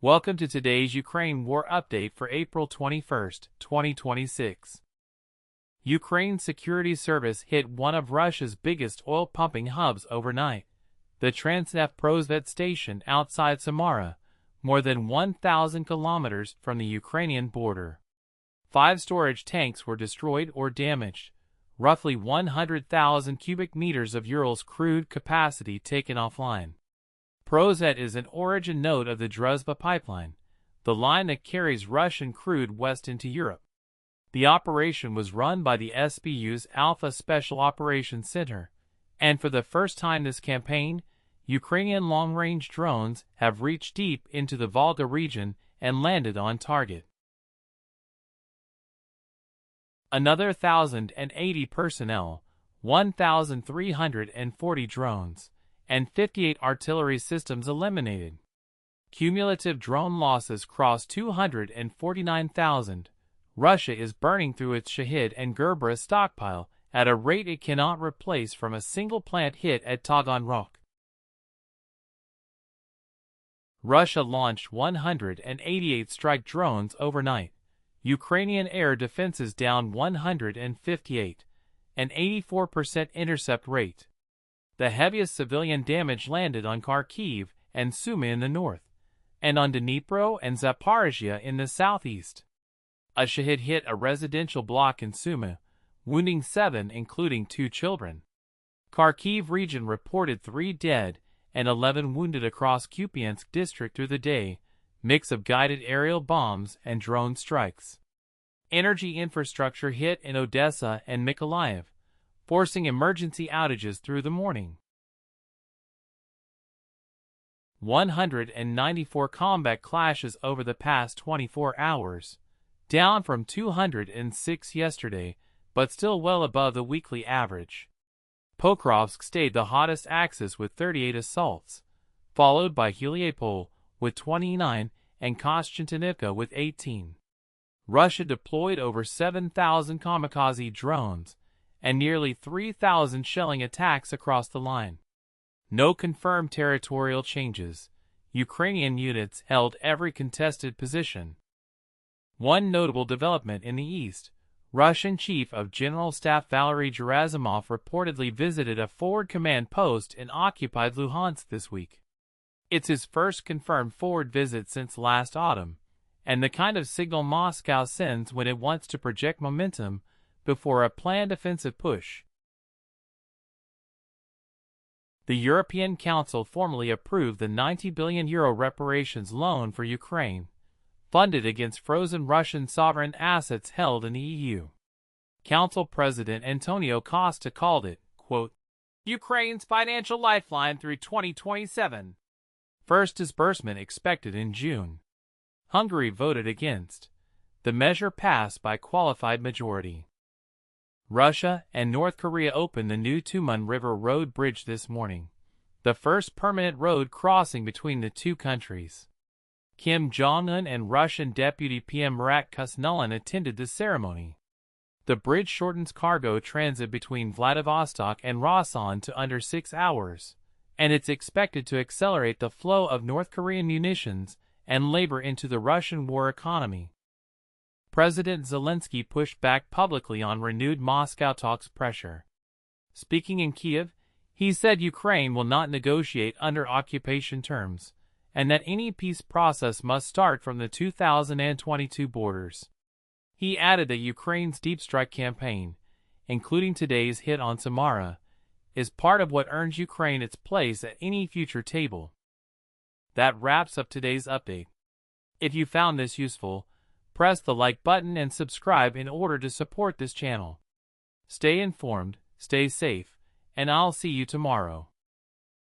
Welcome to today's Ukraine War Update for April 21, 2026. Ukraine's security service hit one of Russia's biggest oil-pumping hubs overnight, the Transneft Prosvet station outside Samara, more than 1,000 kilometers from the Ukrainian border. 5 storage tanks were destroyed or damaged, roughly 100,000 cubic meters of Urals crude capacity taken offline. Prosvet is an origin node of the Druzhba pipeline, the line that carries Russian crude west into Europe. The operation was run by the SBU's Alpha Special Operations Center, and for the first time this campaign, Ukrainian long-range drones have reached deep into the Volga region and landed on target. Another 1,080 personnel, 1,340 drones, and 58 artillery systems eliminated. Cumulative drone losses cross 249,000. Russia is burning through its Shahid and Gerber stockpile at a rate it cannot replace from a single plant hit at Taganrog. Russia launched 188 strike drones overnight. Ukrainian air defenses down 158, an 84% intercept rate. The heaviest civilian damage landed on Kharkiv and Sumy in the north, and on Dnipro and Zaporizhia in the southeast. A Shahid hit a residential block in Sumy, wounding 7 including 2 children. Kharkiv region reported 3 dead and 11 wounded across Kupiansk district through the day, mix of guided aerial bombs and drone strikes. Energy infrastructure hit in Odessa and Mykolaiv, forcing emergency outages through the morning. 194 combat clashes over the past 24 hours, down from 206 yesterday, but still well above the weekly average. Pokrovsk stayed the hottest axis with 38 assaults, followed by Heliopol with 29 and Konstantinivka with 18. Russia deployed over 7,000 kamikaze drones and nearly 3,000 shelling attacks across the line. No confirmed territorial changes. Ukrainian units held every contested position. One notable development in the east, Russian Chief of General Staff Valery Gerasimov reportedly visited a forward command post in occupied Luhansk this week. It's his first confirmed forward visit since last autumn, and the kind of signal Moscow sends when it wants to project momentum before a planned offensive push. The European Council formally approved the €90 billion reparations loan for Ukraine, funded against frozen Russian sovereign assets held in the EU. Council President Antonio Costa called it, quote, Ukraine's financial lifeline through 2027. First disbursement expected in June. Hungary voted against. The measure passed by qualified majority. Russia and North Korea opened the new Tumen River Road Bridge this morning, the first permanent road crossing between the two countries. Kim Jong-un and Russian Deputy PM Murat Kusnulin attended the ceremony. The bridge shortens cargo transit between Vladivostok and Rosan to under 6 hours, and it's expected to accelerate the flow of North Korean munitions and labor into the Russian war economy. President Zelensky pushed back publicly on renewed Moscow talks pressure. Speaking in Kiev, he said Ukraine will not negotiate under occupation terms, and that any peace process must start from the 2022 borders. He added that Ukraine's deep strike campaign, including today's hit on Samara, is part of what earns Ukraine its place at any future table. That wraps up today's update. If you found this useful, press the like button and subscribe in order to support this channel. Stay informed, stay safe, and I'll see you tomorrow.